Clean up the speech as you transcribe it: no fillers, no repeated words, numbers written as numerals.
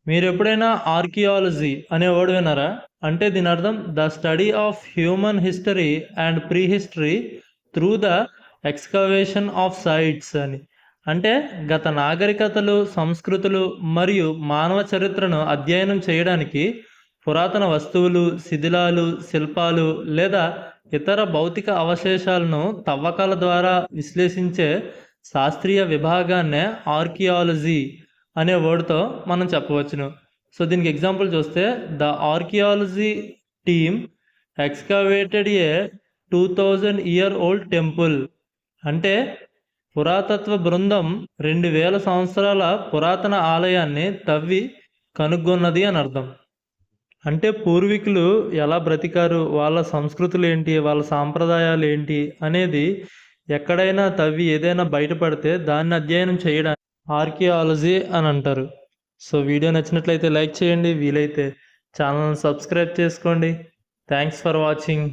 మీరు ఎప్పుడైనా ఆర్కియాలజీ అనే వర్డ్ విన్నారా? అంటే దీని అర్థం the study of human history and prehistory through the excavation of sites అని. అంటే గత నాగరికతలు, సంస్కృతులు మరియు మానవ చరిత్రను అధ్యయనం చేయడానికి పురాతన వస్తువులు, శిథిలాలు, శిల్పాలు లేదా ఇతర భౌతిక అవశేషాలను తవ్వకాల ద్వారా విశ్లేషించే శాస్త్రీయ విభాగాన్నే ఆర్కియాలజీ అనే వర్డ్తో మనం చెప్పవచ్చును. సో దీనికి ఎగ్జాంపుల్ చూస్తే the archaeology team excavated A 2000 year old temple. అంటే పురాతత్వ బృందం 2000 సంవత్సరాల పురాతన ఆలయాన్ని తవ్వి కనుగొన్నది అని అర్థం. అంటే పూర్వీకులు ఎలా బ్రతికారు, వాళ్ళ సంస్కృతులు ఏంటి, వాళ్ళ సాంప్రదాయాలు ఏంటి అనేది ఎక్కడైనా తవ్వి ఏదైనా బయటపడితే దాన్ని అధ్యయనం చేయడానికి ఆర్కియాలజీ అని అంటారు. సో వీడియో నచ్చినట్లయితే లైక్ చేయండి, వీలైతే ఛానల్ని సబ్స్క్రైబ్ చేసుకోండి. Thanks for watching.